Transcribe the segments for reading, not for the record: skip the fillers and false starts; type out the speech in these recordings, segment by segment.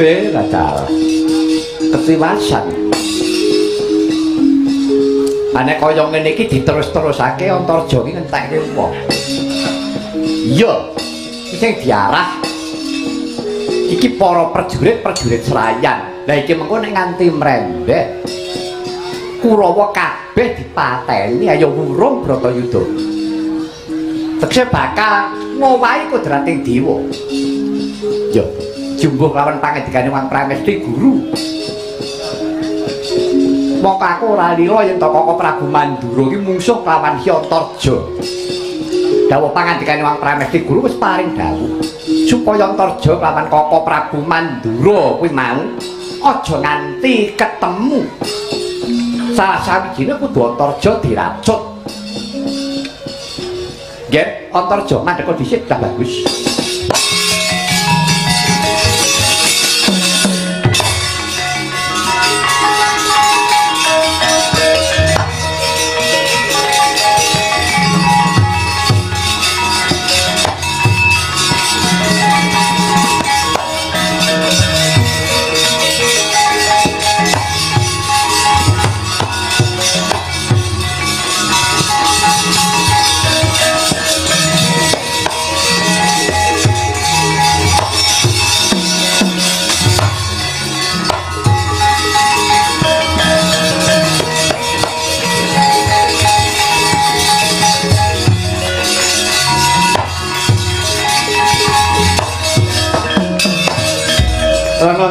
Duwe dadah ketiwasan. Ane kaya ngene iki diterus-terusake Antarja iki ngentekke wong. Iya, sing diarah iki para prajurit serayan. Lah iki mengko nek nganti mrendhek Kurawa kabeh dipateni ayo wurung Bratayuda. Tegese bakal ngowahi kodrating dewa. Ya, jumbuh lawan pangedikane Wang Pramesti Guru. Mongko aku ora lila yen Koko Prabu Mandura iki mungsuh lawan Antarja. Dawuh pangandikane Wang Pramesti Guru wis paring dawuh supaya Antarja lawan Koko Prabu Mandura kuwi mau aja nganti ketemu. Salah sawijine kudu Antarja diracut. Nggih, Antarja mandheka dhisik dah bagus.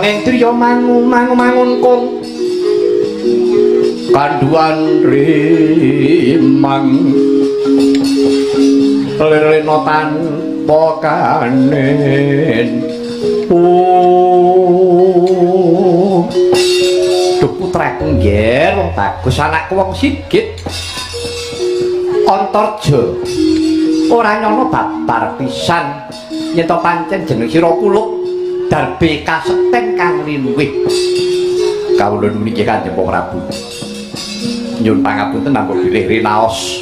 Ngendriya mangun kong kanduan rimang lirino tanpa kanen duh putrek nggih wong bagus anakku wong sigit Antarja ora nyono babar pisan yen to pancen jeneng sira kuluk darbe kasekten kang linuwih. Kawula niki Kanjeng Prabu. Nyuwun pangapunten ampun bilih rinaos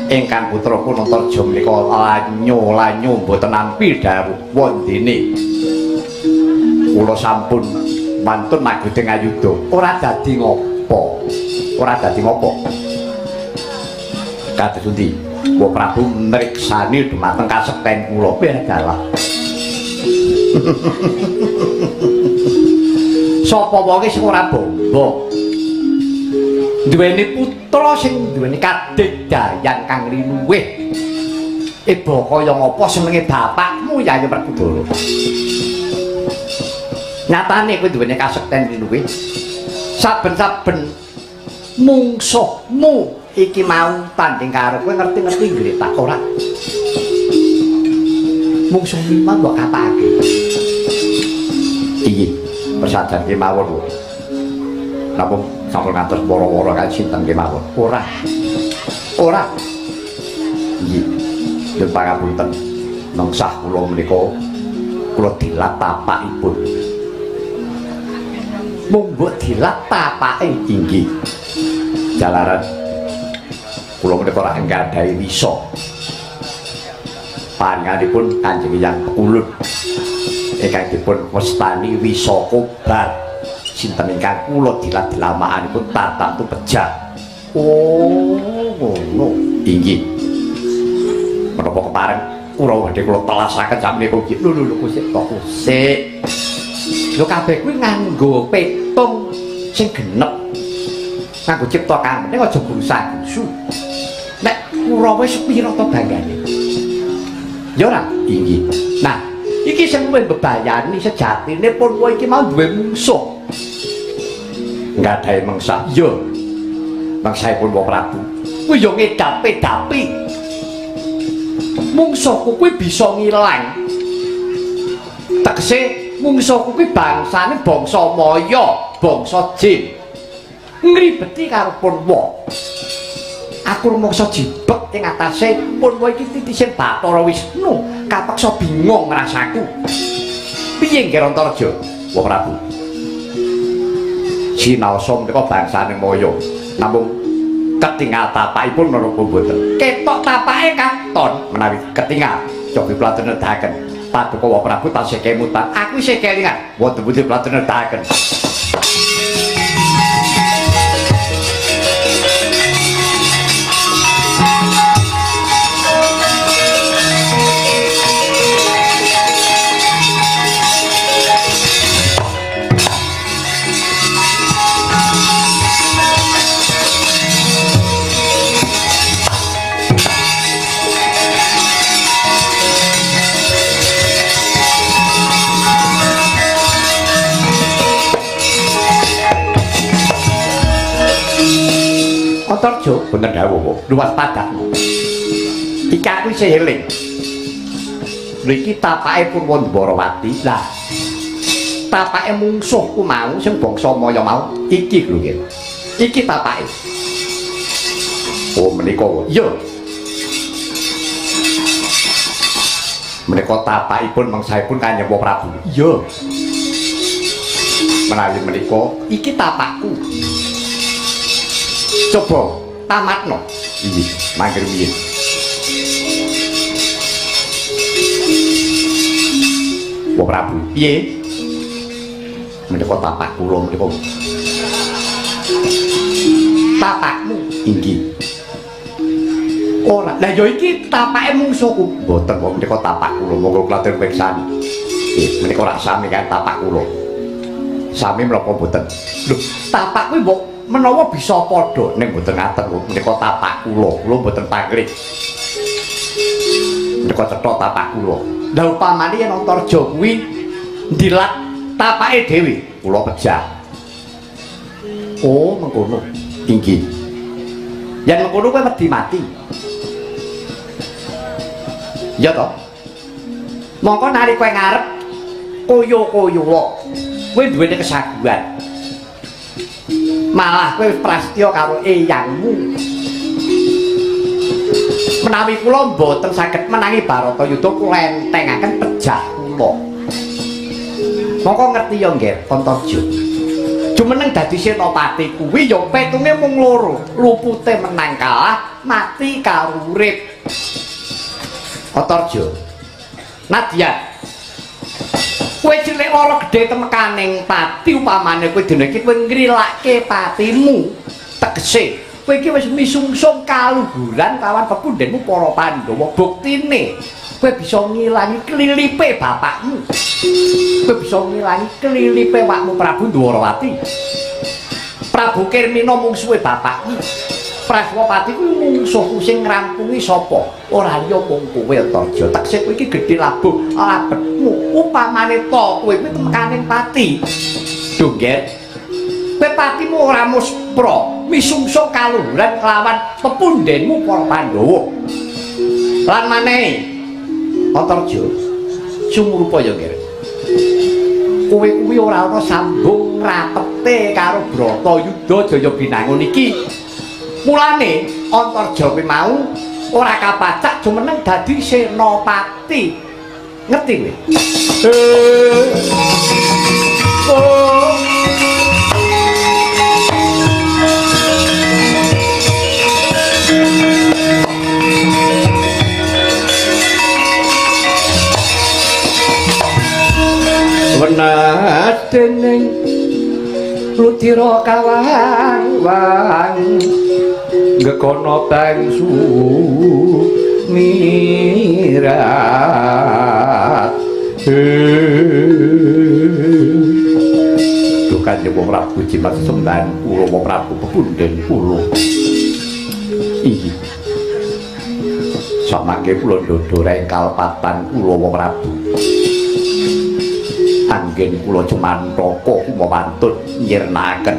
ingkang putra pun Antarja menika lanyo mboten nampi dawuh wondene. Kula sampun mantun magudeng ayuda. Ora dadi ngopo? Ora dadi ngopo? Kados pundi? Wa Prabu mriksani dumateng kasekten kula dalah. Sapa wonge sing ora bombo duweni putra sing duweni kadegdayan kang linuwih iba kaya ngapa senenge bapakmu Yayi Werkudara. Nyatane kowe duweni kasekten linuwih saben-saben mungsuhmu iki mau tanding karo kowe ngerti-ngerti ngletak ora mungsuh mimang mbok kapake iki persajan kemawon napa sampun ngantos woro-woro kan sinten kemawon ora iki yen pangapunten mengsah kula menika kula dilat tapakipun mung mbok dilat tapake inggih jalaran kula menika ora nggadahi wisa panjenenganipun Kanjeng Hyang Kulun ingkang dipun wastani wisa kobar sinten ingkang kula dilat-dilamakanipun Tatang Tumpejah. Oh ngono inggih menapa kepareng Kurawa badhe kula telasaken sakmenika nggih lho kusik lho kabeh kuwi nganggo petung sing genep nganggo cipta kang ning aja busa-busu nek Kurawa sepira to banggane ya ora inggih. Nah, iki sing kowe bebayani sejatine pun kowe iki mau duwe mungsuh. Nggadahi mengsah. Ya. Mengsahipun Wong Prabu. Kuwi ya ngedap-edapi. Mungsuhku kuwi bisa ngilang. Tegese mungsuhku kuwi bangsane bangsa Maya, bangsa jin. Ngribeti karo pun wong. Aku rumangsa jibek ing atase pun kowe iki titisin Bathara Wisnu kapeksa bingung rasaku. Piye nggih Antarja? Wong Prabu. Sinaosa menika bangsane Maya. Namung ketingal tapakipun menapa mboten? Ketok tapake katon menawi ketingal. Cobi kula nedahaken. Paduka Prabu tasih kemutan. Aku isih kelingan wonten pundi kula tindahaken. Antarja bener dawuh luwes padakmu. Iki aku isih eling. Niki tapake Purwandwarawati. Lah tapake mungsuhku mau sing bangsa Maya mau iki lho nggih. Iki tapake. Oh menika iya. Menika tapakipun mangsaipun Kanjeng Prabu. Iya. Menawi menika iki tapakku. Coba tamatno. Iya, mangger piye? Wong Prabu, piye? Menika tapak kula menika. Tapakmu inggih. Ora, lah ya iki tapake mungsuhku. Mboten kok menika tapak kula, monggo kula atur pirsani. Menika ora sami kan tapak kula. Sami menapa mboten? Lho, tapak kuwi mbok menawa bisa padha ning mboten ngaten lho menika tapak kula mboten pangrik menika cetha tapak kula lha upamane yen Antarja kuwi ndilat tapake dhewe kula pejah oh mengkono inggih yen mengkono kowe wedi mati ya toh mongko nari kowe ngarep koyo-koyo kowe duwene kesaguhan malah kowe prastya karo eyangmu menawi kula mboten saged menangi Baratayuda kula entengaken pejah kula mongko ngerti ya nggih Antarja jumeneng dadi senopati kuwi ya petunge mung loro lupute menang kalah mati karo urip Antarja Nadya kowe cilik lara gedhe temekaning pati upamane kowe dene iki kowe ngrilake patimu tegese kowe iki wis misungsung kaluhuran kawan pepundhenmu para Pandhawa buktine kowe bisa ngilangi klilipe bapakmu kowe bisa ngilangi klilipe wakmu Prabu Ndwarawati Prabu Kirmina mungsuhe bapakmu Praswapati kuwi mungsuhku sing ngrampungi sapa? Ora liya mung kowe Antarja. Tekse kowe iki gedhe labuh labetmu. Upamane to kowe kuwi temekaning pati. Dongget. Kowe patimu ora muspra, misungsa kaluhuran kelawan pepundhenmu para Pandhawa. Lan maneh Antarja sumrupa ya nggih. Kowe kuwi ora ana sambung rapete karo Bratayuda Jayabinangun iki. Mulane Antarja kuwi mau ora kapacak jumeneng dadi senopati. Ngerti kowe? Wenas dening Ludira kawang-wang gekono bangsu mirat dukan Dewa Prabu Jimat Semban Urawa Prabu pepundhen kula iki samangke kula ndodho rengkal patan Urawa Prabu anggen kula Cumantaka kumawantun nyirnakaken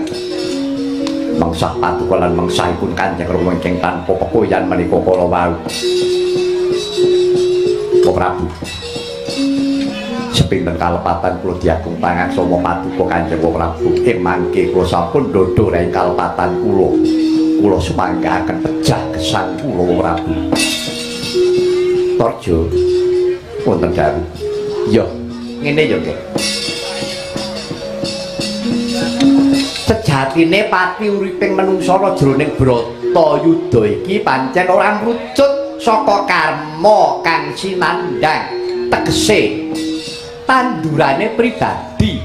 mengsah paduka lan mengsahipun Kanjeng Rama ingkang tanpa pekoyan menika kala wau. Prabu. Sepinten kalepatan kula diagung pangaksama paduka Kanjeng Prabu. Mangke kula sampun ndodho ing kalepatan kula. Kula sumanggaken pejah gesang kula Prabu. Torjo wonten dawuh. Ya, ngene ya, Nggih. Sejatine pati uriping manungsa jroning Bratayuda iki pancen ora ngrucut saka karma kang sinandhang tegese tandurane pribadi.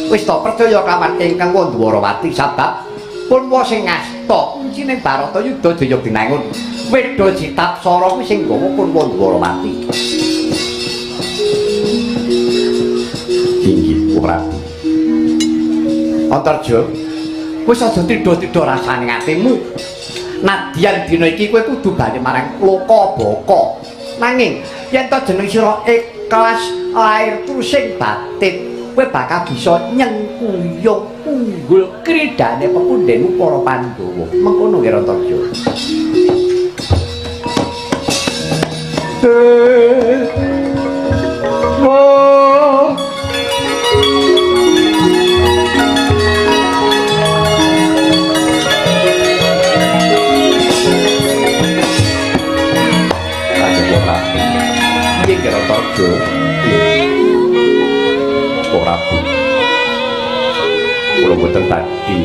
Wis to percaya kawan ingkang Wandwarawati sabab pun wa sing ngasta kuncine Baratayuda Jaya Binangun. Weda Citapsara kuwi sing nggawa pun Wandwarawati. Inggih Prabu. Antarja wis aja tidha-tidha rasane atimu. Nadyan dina iki kowe kudu bali marang Loka Baka. Nanging yen to jeneng sira ikhlas lair terusing batin, kowe bakal bisa nyengkuyung unggul kridane pepundhenmu para Pandhawa. Mengkono nggih Rantarja. Rantarja Prabu kula boten badhe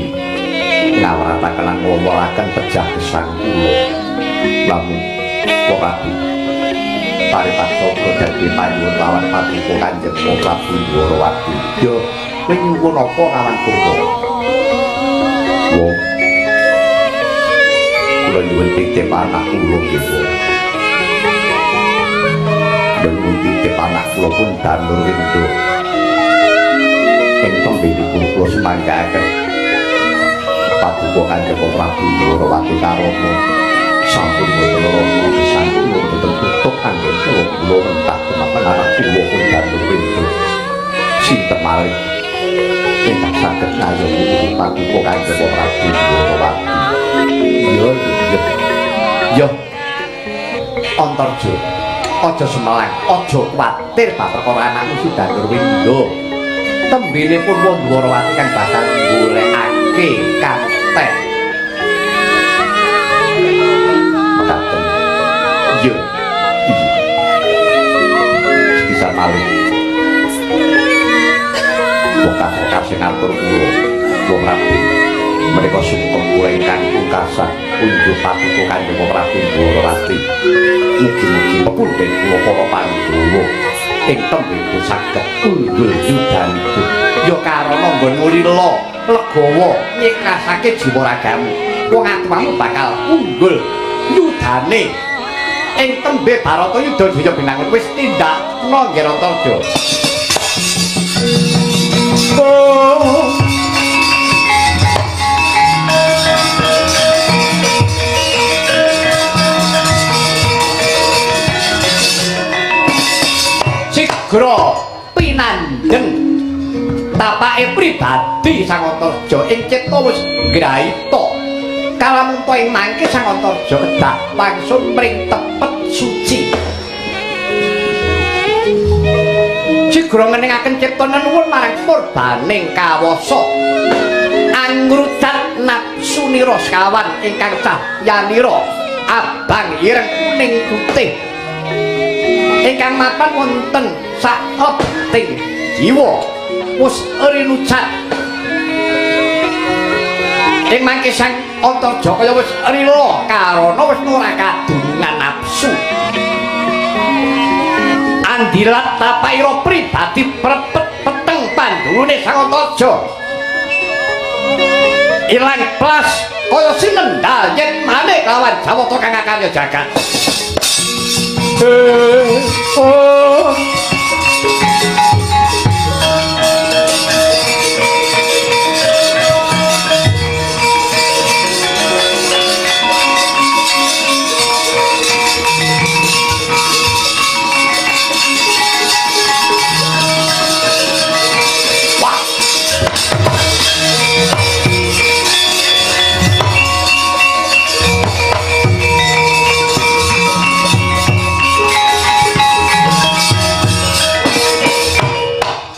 ngawrataken lan ngomolaken pejah gesang kula lamun Prabu paripaksa kula dadi panyuwun lawan patrika Kanjeng Prabu Ndwarawati yo kowe nyuwun apa lawan kula wong kula nyuwun titip anak kula nggih titip anak kula pun Danur Windu ing pembedipun kula semanggaken paduka Kanjeng Prabu Ndwarawati Karana sampun boten lara pisan kula boten tutup anggen kula rentah kemapan anak kula pun Danur Windu sinten malih ingkang saged ngayomi paduka Kanjeng Prabu Ndwarawati yo Antarja aja semelang, aja kuwatir bab perkara anakmu si Danur Windu. Tembene pun Wandwarawati kang bakal golekake kantheh. Mekaten. Yo. Bisa malih. Wong sing ngatur kula, wong rapi. Mereka sungkem kula ingkang pungkasan unjuk paduka Kanjeng Prabu Ndwarawati. Mugi-mugi pepundhen kula para Pandhawa ing tembe saged unggul yudanipun. Ya karana nggonmu lila legawa nyikrasake jiwa ragamu. Wong atuwamu bakal unggul yudane ing tembe Baratayuda Jaya Binangun wis tindakna nggih Rantarja. Sigra pinanggeng tapake pribadi Sang Antarja ing cipta wis ngraita kalamun ing mangke Sang Antarja kedah langsung mring tepet suci. Sigra ngeningaken ciptane nuwun marang purbaning kawasa angrudat napsunira sekawan ingkang cahyanira abang ireng kuning putih ingkang mapan wonten saeting jiwa wis rinucat ing mangke Sang Antarja kaya wis rila karana wis ora kadungan nafsu andilat tapaira pribadi prepet peteng pandhune Sang Antarja ilang plas kaya sinendal yen maneh lawan Jawata kang akarya jagat.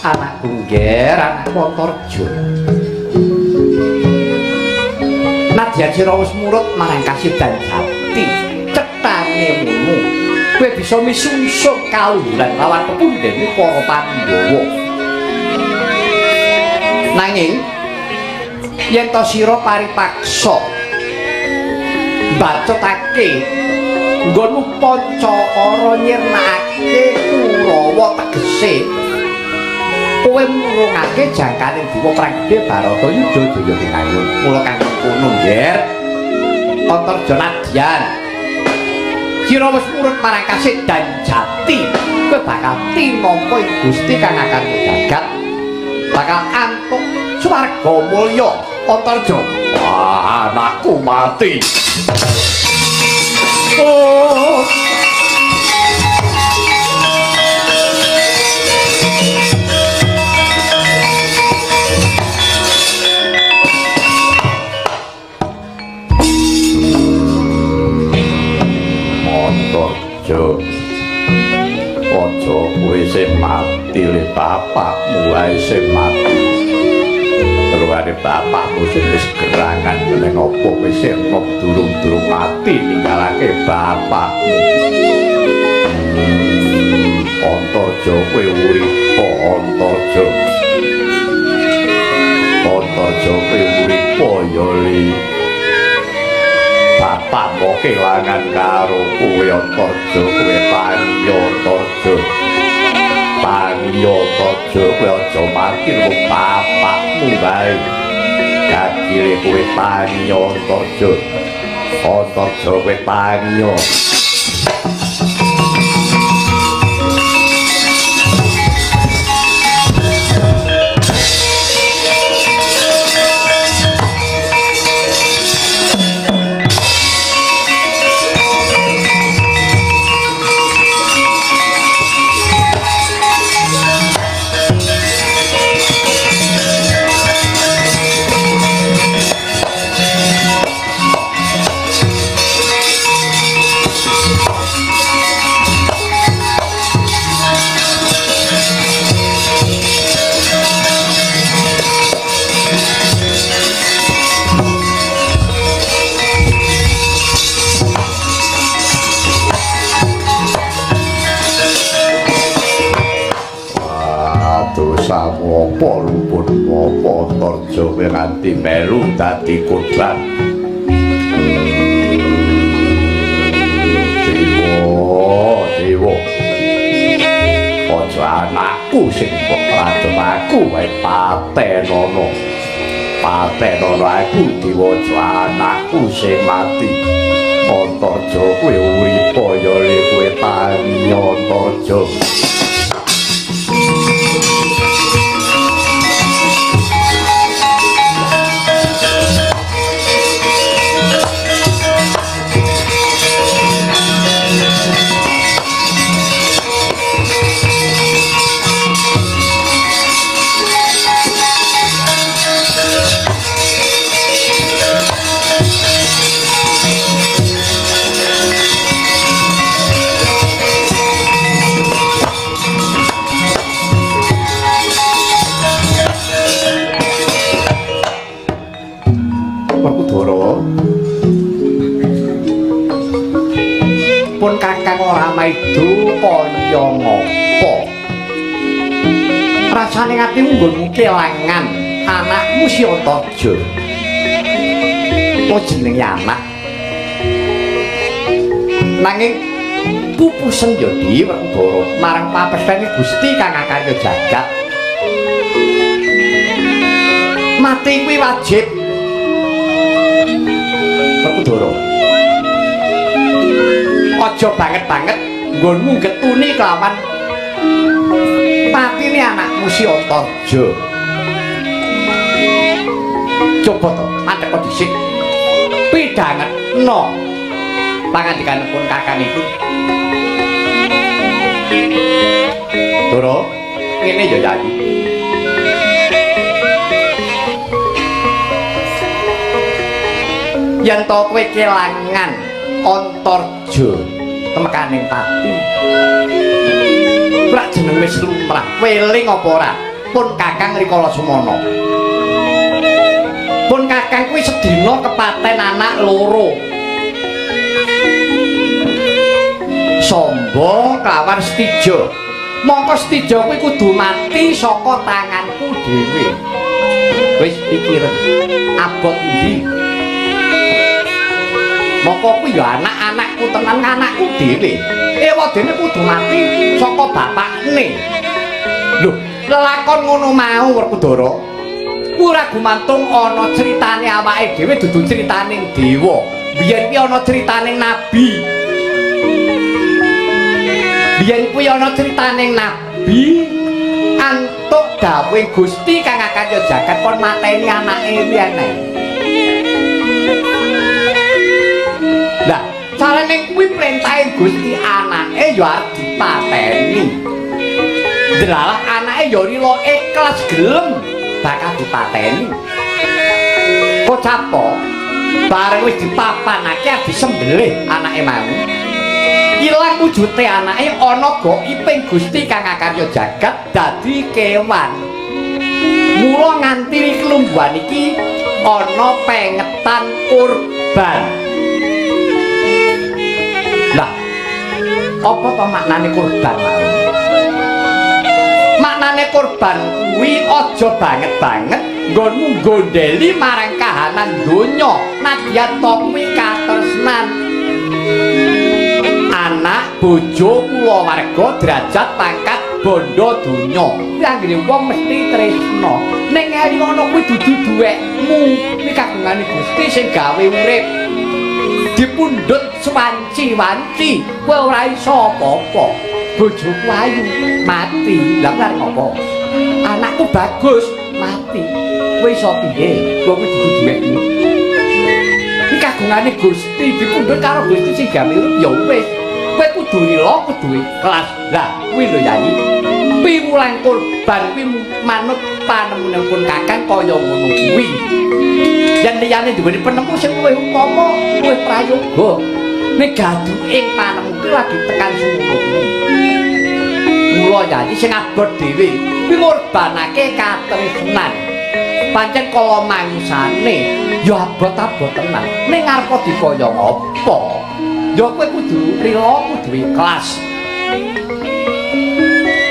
Anakku Antarja nadyan sira wis murut marang kasidan jati cetanemu kowe bisa misungsung kaluhuran lawan pepundhenmu para Pandhawa nanging yen to sira paripaksa bacotake nggonmu Pancakara nyirnakake Kurawa sik kowe murungake jangkaning Dewa Perang Gedhe Barata Yudha Jaya Tinayun. Mula kang kono nggih. Antarja nadyan. Sira wis nurut marang Kasedan Jati, kowe bakal tinampa Gusti kang akarya jagat. Bakal antuk swarga mulya Antarja. Wah, anakku mati. Oh. Antarja, aja kowe sing mati le bapakmu wae sing mati. Terus bapakmu sing wis gerangan ning apa kowe sing durung-durung mati ninggalake bapakmu. Antarja kowe urip, Antarja. Antarja kowe urip ya li. Bapak mau kelangan karo kowe Antarja, kowe paniya Antarja. Paniya Antarja, kowe aja mati karo bapakmu bae. Kakire kowe paniya Antarja. Antarja kowe paniya. Apa luput apa Antarja nganti melu dadi korban. Dewa aja anakku sing mbok ladon aku wae patenono aku Dewa aja anakku sing mati. Antarja kowe urip ya le kowe tani Antarja. Pun kakang ora maido kaya ngapa. Rasane atimu nggonmu kelangan anakmu si Antarja. Apa jenenge anak? Nanging pupusen ya Di Werkudara marang papestane Gusti kang akarya jagat. Mati kuwi wajib. Werkudara. Aja banget-banget nggonmu getuni kelawan patine anakmu si Antarja. Coba to mandhek dhisik pidhangetno pangandikanipun kakang iku. Doro ngene ya Yayi. Yen to kowe kelangan Antarja temekaning pati. Lak jeneng wis lumrah, weling apa ora? Pun Kakang rikala semana. Pun Kakang kuwi sedina kepaten anak loro. Samba kelawan Stija. Mongko Stija kuwi kudu mati saka tanganku dhewe. Wis pikir abot ndi? Mongko kuwi ya anak-anakku tenan, anakku dhewe. Ewadene kudu mati saka bapakne. Lho, lelakon ngono mau Werkudara. Ora gumantung ana critane awake dhewe dudu critaning dewa. Biyen ki ana critaning nabi. Biyen kuwi ana critaning nabi antuk dawuh Gusti kang akanya jagat kon mateni anake liyane. Lah, carane kuwi perintahe Gusti anake ya arep dipateni. Delalah anake ya rila ikhlas gelem bakal dipateni. Kocapa bareng wis dipapanake disembelih anake mau. Ilang wujute anake ana gaibing Gusti kang akarya jagat dadi kewan. Mula nganti kelumbuhan iki ana pengetan kurban. Lah, apa to maknane kurban mau? Maknane kurban kuwi aja banget-banget nggonmu gondeli marang kahanan donya nadyan to kuwi katresnan. Anak bojo kulawarga derajat pangkat bondo donya. Anggere wong mesti tresna. Ning eri ana kuwi dudu duwekmu. Kuwi kagungane Gusti sing gawe urip. Dipundhut sewanci-wanci, kowe ora iso apa-apa. Bojoku ayu mati. Lah arep apa? Anakku bagus mati. Kowe iso piye? Kowe dudu duwekmu. Iki kagungane Gusti dipundhut karo Gusti sing gawe urip ya wis. Kowe kudu rila, kudu ikhlas. Lah, kuwi lho Yayi. Piwulang kurban kuwi manut panemunipun Kakang kaya ngono kuwi. Yen liyane duweni penemu sing luwih upama, luwih prayoga. Nek gaduh ing panemu kuwi lagi tekan sumu. Mula Yayi sing abot dhewe kuwi ngorbanake katresnan. Pancen kala mangsane ya abot-abot tenan. Ning arep dikaya apa? Ya kowe kudu rila, kudu ikhlas.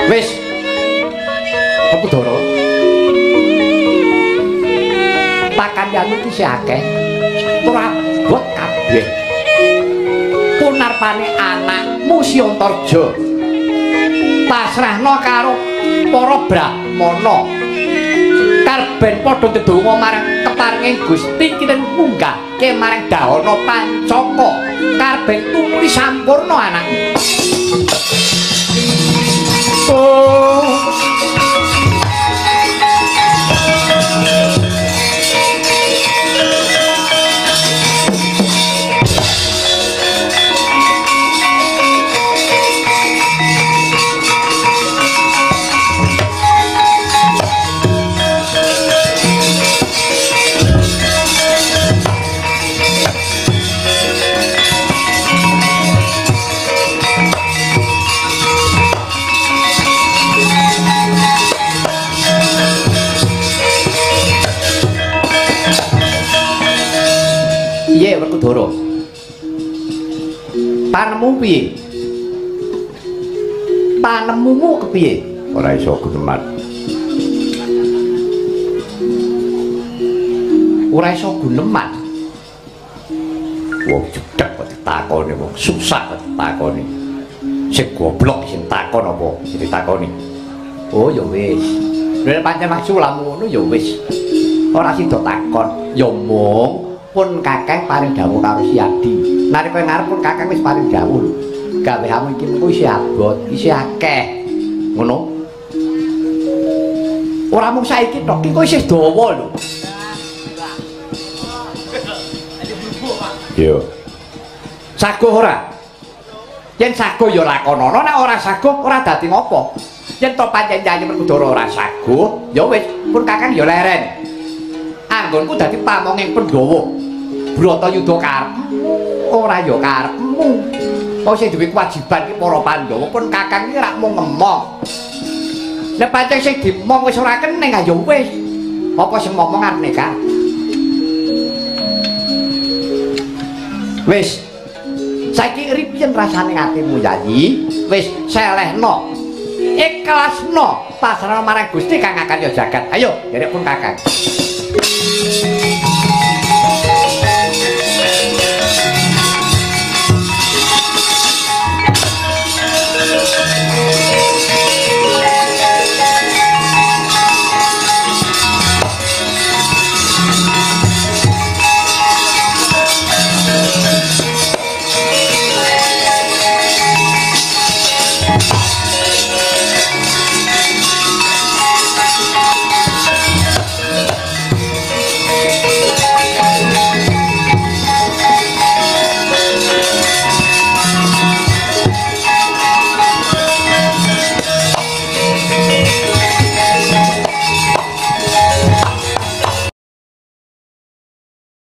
Wis. Werkudara. Pakanyanmu iki isih akeh. Ora abot kabeh. Punarpane anakmu Siontarja. Pasrahna karo para brahmana. Karben padha ndedonga marang keparinging Gusti kinten munggahke marang Dahana Pancaka. Karben tumuli sampurna anakmu. Oh. Piye Werkudara? Panemu piye? Panemumu kepiye? Ora iso guneman. Ora iso guneman. Wong jedhek kok ditakoni, wong susah kok ditakoni. Sing goblok sing takon apa sing ditakoni? Oh ya wis. Lha pancen maksud lamun ngono ya wis. Ora sida takon, ya mung pun Kakang paring dawuh karo Si Adi. Nalika ngarep pun Kakang wis paring dawuh lho. Gawehamu iki mengko isih abot, isih akeh. Ngono. Ora mung saiki tok, iki kok isih dawa lho. Yo. Saguh ora? Yen saguh ya lakonana, nek ora saguh ora dadi ngopo. Yen to pancen Yayi Werkudara ora saguh, ya wis pun Kakang ya leren. Anggonku dadi pamonging Pandhawa. Bratayuda karepmu ora ya karepmu. Wong sing duwe kewajiban iki para Pandhawa pun Kakang iki rak mung ngemong. Nek pancen sing dimong wis ora keneng ya wis. Apa sing momong arep nikah? Wis. Saiki ripiyen rasane atimu Yayi? Wis selehno. Ikhlasno pasrahna marang Gusti kang akan ya jagat. Ayo, derek pun Kakang.